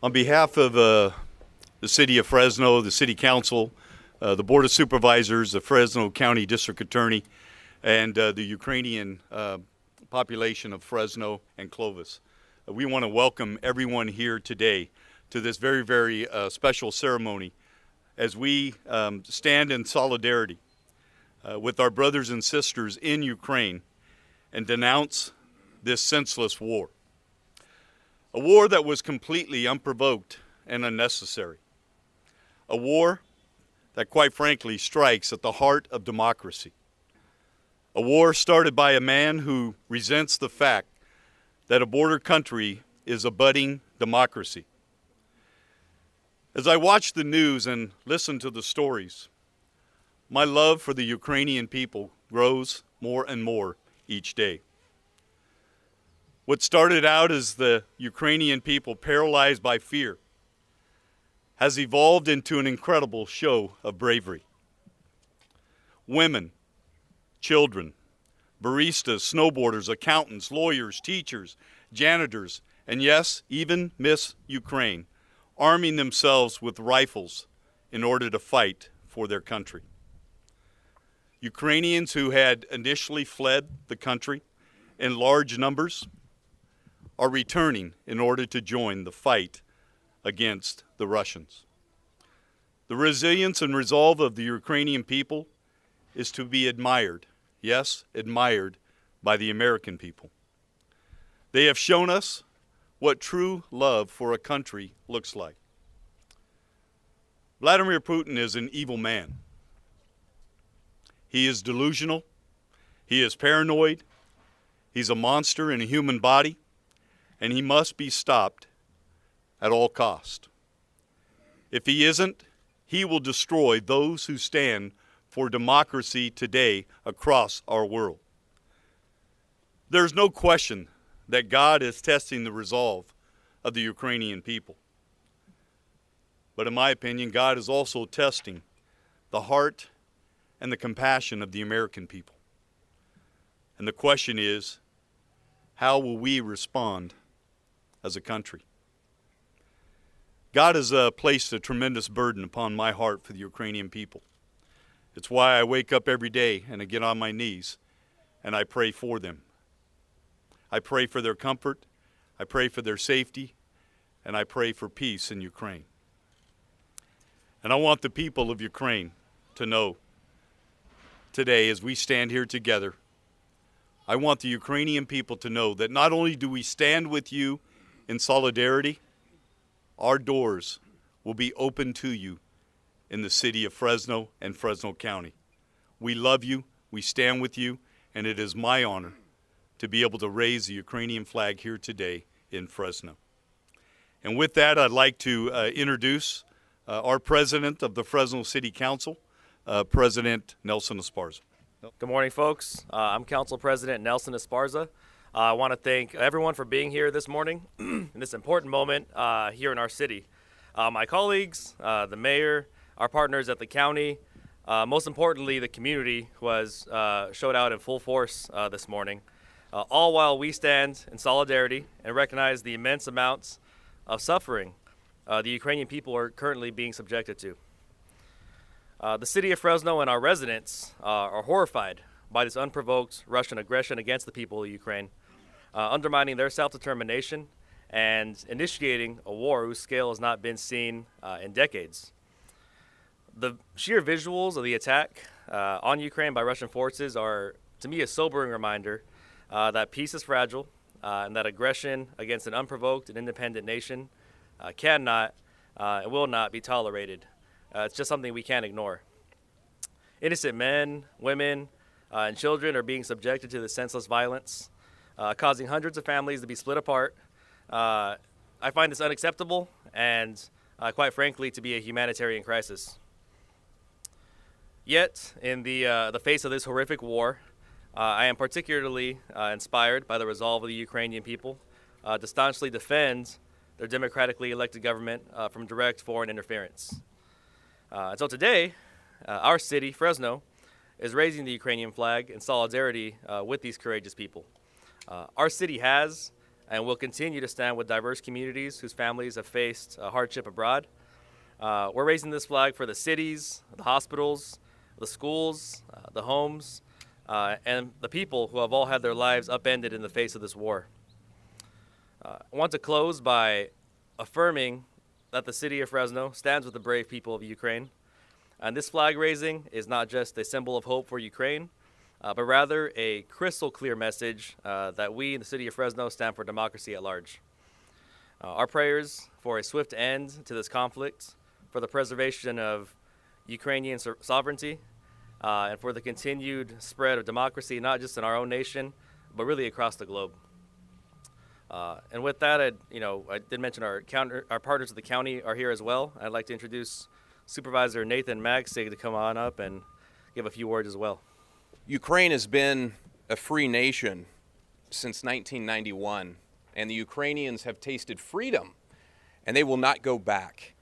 On behalf of the City of Fresno, the City Council, the Board of Supervisors, the Fresno County District Attorney, and the Ukrainian population of Fresno and Clovis, we want to welcome everyone here today to this very, very special ceremony as we stand in solidarity with our brothers and sisters in Ukraine and denounce this senseless war. A war that was completely unprovoked and unnecessary. A war that, quite frankly, strikes at the heart of democracy. A war started by a man who resents the fact that a border country is a budding democracy. As I watch the news and listen to the stories, my love for the Ukrainian people grows more and more each day. What started out as the Ukrainian people paralyzed by fear has evolved into an incredible show of bravery. Women, children, baristas, snowboarders, accountants, lawyers, teachers, janitors, and yes, even Miss Ukraine, arming themselves with rifles in order to fight for their country. Ukrainians who had initially fled the country in large numbers are returning in order to join the fight against the Russians. The resilience and resolve of the Ukrainian people is to be admired, yes, admired by the American people. They have shown us what true love for a country looks like. Vladimir Putin is an evil man. He is delusional. He is paranoid. He's a monster in a human body, and he must be stopped at all cost. If he isn't, he will destroy those who stand for democracy today across our world. There's no question that God is testing the resolve of the Ukrainian people. But in my opinion, God is also testing the heart and the compassion of the American people. And the question is, how will we respond as a country? God has placed a tremendous burden upon my heart for the Ukrainian people. It's why I wake up every day and I get on my knees and I pray for them. I pray for their comfort, I pray for their safety, and I pray for peace in Ukraine. And I want the people of Ukraine to know today, as we stand here together, I want the Ukrainian people to know that not only do we stand with you in solidarity, our doors will be open to you in the city of Fresno and Fresno County. We love you, we stand with you, and it is my honor to be able to raise the Ukrainian flag here today in Fresno. And with that, I'd like to introduce our president of the Fresno City Council, President Nelson Esparza. Good morning, folks. I'm Council President Nelson Esparza. I want to thank everyone for being here this morning in this important moment here in our city. My colleagues, the mayor, our partners at the county, most importantly, the community who has showed out in full force this morning, all while we stand in solidarity and recognize the immense amounts of suffering the Ukrainian people are currently being subjected to. The city of Fresno and our residents are horrified by this unprovoked Russian aggression against the people of Ukraine, undermining their self-determination and initiating a war whose scale has not been seen in decades. The sheer visuals of the attack on Ukraine by Russian forces are, to me, a sobering reminder that peace is fragile and that aggression against an unprovoked and independent nation cannot and will not be tolerated. It's just something we can't ignore. Innocent men, women, and children are being subjected to this senseless violence, causing hundreds of families to be split apart. I find this unacceptable and, quite frankly, to be a humanitarian crisis. Yet, in the face of this horrific war, I am particularly inspired by the resolve of the Ukrainian people to staunchly defend their democratically elected government from direct foreign interference. And so today, our city, Fresno, is raising the Ukrainian flag in solidarity with these courageous people. Our city has and will continue to stand with diverse communities whose families have faced hardship abroad. We're raising this flag for the cities, the hospitals, the schools, the homes, and the people who have all had their lives upended in the face of this war. I want to close by affirming that the city of Fresno stands with the brave people of Ukraine. And this flag raising is not just a symbol of hope for Ukraine, but rather a crystal clear message that we in the city of Fresno stand for democracy at large. Our prayers for a swift end to this conflict, for the preservation of Ukrainian sovereignty, and for the continued spread of democracy, not just in our own nation, but really across the globe. And with that, I did mention our partners of the county are here as well. I'd like to introduce Supervisor Nathan Magsig to come on up and give a few words as well. Ukraine has been a free nation since 1991, and the Ukrainians have tasted freedom, and they will not go back.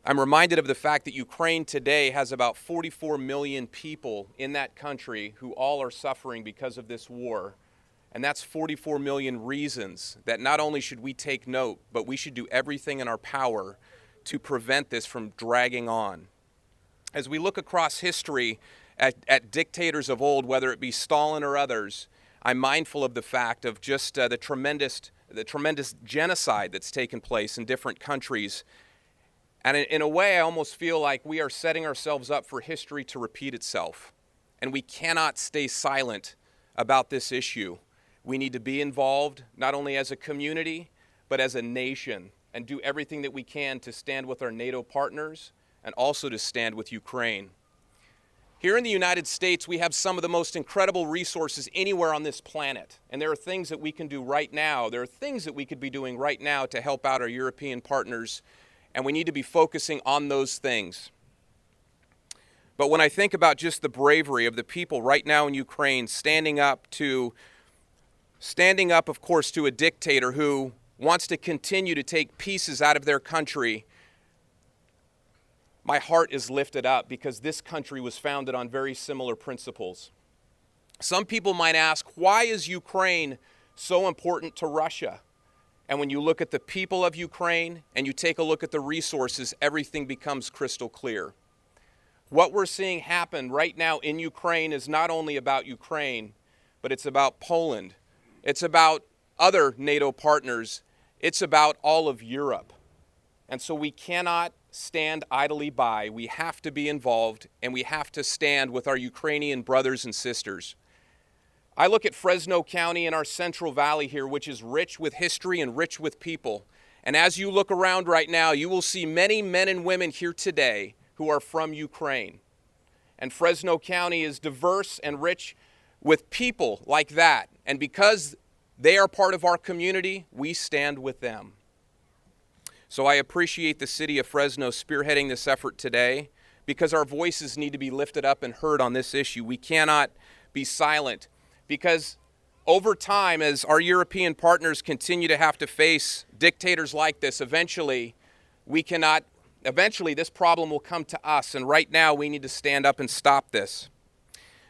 I'm reminded of the fact that Ukraine today has about 44 million people in that country who all are suffering because of this war. And that's 44 million reasons that not only should we take note, but we should do everything in our power to prevent this from dragging on. As we look across history at dictators of old, whether it be Stalin or others, I'm mindful of the fact of just the tremendous genocide that's taken place in different countries. And in a way, I almost feel like we are setting ourselves up for history to repeat itself. And we cannot stay silent about this issue. We need to be involved, not only as a community, but as a nation, and do everything that we can to stand with our NATO partners and also to stand with Ukraine. Here in the United States, we have some of the most incredible resources anywhere on this planet. And there are things that we can do right now. There are things that we could be doing right now to help out our European partners, and we need to be focusing on those things. But when I think about just the bravery of the people right now in Ukraine standing up, of course, to a dictator who wants to continue to take pieces out of their country, my heart is lifted up because this country was founded on very similar principles. Some people might ask, why is Ukraine so important to Russia? And when you look at the people of Ukraine and you take a look at the resources, everything becomes crystal clear. What we're seeing happen right now in Ukraine is not only about Ukraine, but it's about Poland. It's about other NATO partners. It's about all of Europe. And so we cannot stand idly by. We have to be involved, and we have to stand with our Ukrainian brothers and sisters. I look at Fresno County in our Central Valley here, which is rich with history and rich with people. And as you look around right now, you will see many men and women here today who are from Ukraine. And Fresno County is diverse and rich with people like that. And because they are part of our community, we stand with them. So I appreciate the city of Fresno spearheading this effort today because our voices need to be lifted up and heard on this issue. We cannot be silent because over time, as our European partners continue to have to face dictators like this, eventually this problem will come to us. And right now we need to stand up and stop this.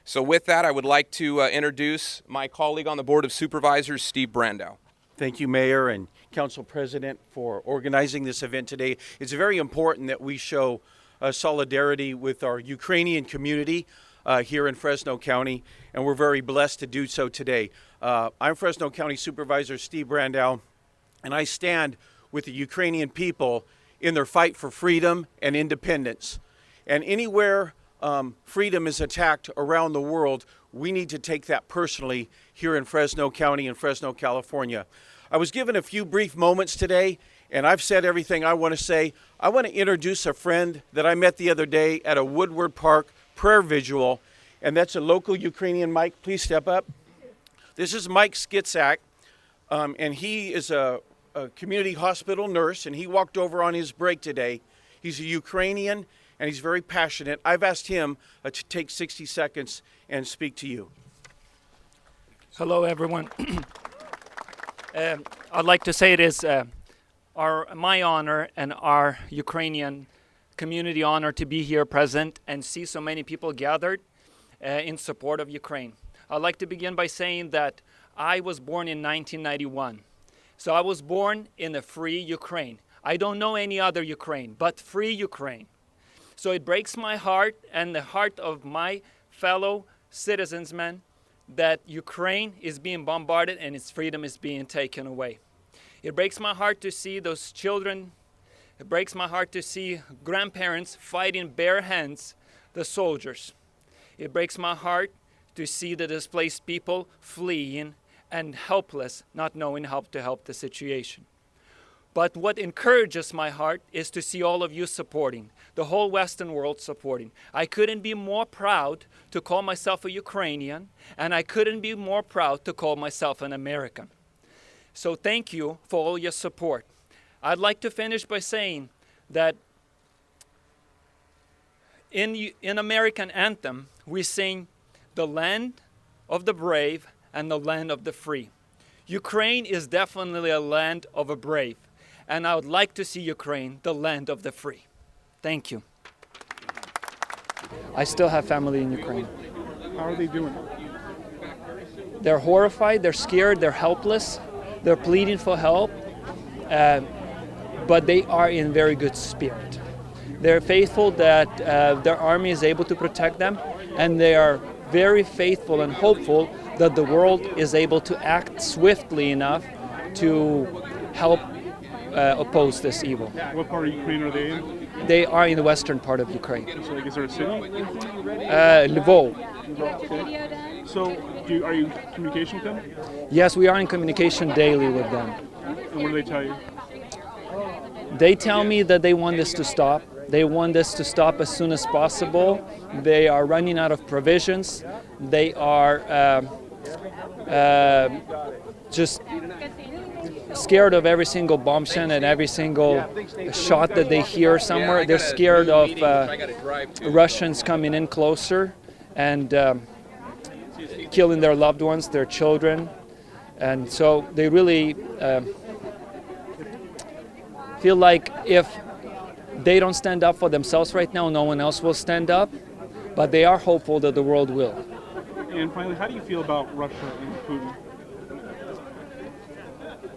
So with that, I would like to introduce my colleague on the Board of Supervisors, Steve Brandau. Thank you, Mayor and Council President, for organizing this event today. It's very important that we show solidarity with our Ukrainian community here in Fresno County, and we're very blessed to do so today. I'm Fresno County Supervisor Steve Brandau, and I stand with the Ukrainian people in their fight for freedom and independence. And anywhere freedom is attacked around the world, we need to take that personally here in Fresno County and Fresno, California. I was given a few brief moments today, and I've said everything I want to say. I want to introduce a friend that I met the other day at a Woodward Park prayer vigil, and that's a local Ukrainian. Mike, please step up. This is Mike Skitsak, and he is a community hospital nurse, and he walked over on his break today. He's a Ukrainian, and he's very passionate. I've asked him to take 60 seconds and speak to you. Hello, everyone. I'd like to say it is my honor and our Ukrainian community honor to be here present and see so many people gathered in support of Ukraine. I'd like to begin by saying that I was born in 1991. So I was born in a free Ukraine. I don't know any other Ukraine, but free Ukraine. So it breaks my heart and the heart of my fellow citizens, man, that Ukraine is being bombarded and its freedom is being taken away. It breaks my heart to see those children. It breaks my heart to see grandparents fighting bare hands the soldiers. It breaks my heart to see the displaced people fleeing and helpless, not knowing how to help the situation. But what encourages my heart is to see all of you supporting, the whole Western world supporting. I couldn't be more proud to call myself a Ukrainian, and I couldn't be more proud to call myself an American. So thank you for all your support. I'd like to finish by saying that in American anthem, we sing the land of the brave and the land of the free. Ukraine is definitely a land of a brave, and I would like to see Ukraine the land of the free. Thank you. I still have family in Ukraine. How are they doing? They're horrified, they're scared, they're helpless, they're pleading for help, but they are in very good spirit. They're faithful that their army is able to protect them, and they are very faithful and hopeful that the world is able to act swiftly enough to help oppose this evil. What part of Ukraine are they in? They are in the western part of Ukraine. So, like, is there a city? Lvov. Okay. So, are you in communication with them? Yes, we are in communication daily with them. And what do they tell you? They tell me that they want this to stop. They want this to stop as soon as possible. They are running out of provisions. They are just scared of every single bombshell and every single shot that they hear somewhere. They're scared of Russians coming in closer and killing their loved ones, their children. And so they really feel like if they don't stand up for themselves right now, no one else will stand up. But they are hopeful that the world will. And finally, how do you feel about Russia and Putin?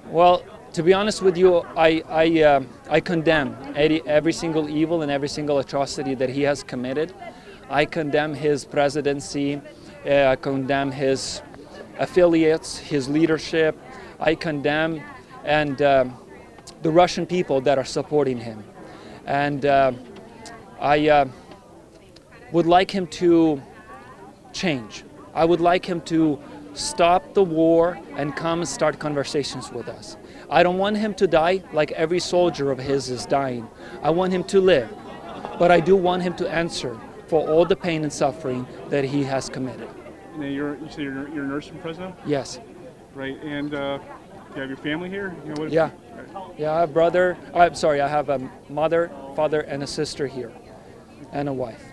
Well, to be honest with you, I condemn every single evil and every single atrocity that he has committed. I condemn his presidency. I condemn his affiliates, his leadership. I condemn the Russian people that are supporting him. And I would like him to change. I would like him to stop the war and come and start conversations with us. I don't want him to die like every soldier of his is dying. I want him to live. But I do want him to answer for all the pain and suffering that he has committed. And you say you're a nurse from Fresno? Yes. Right. And you have your family here? You know, Yeah. Yeah, I have I have a mother, father, and a sister here, and a wife.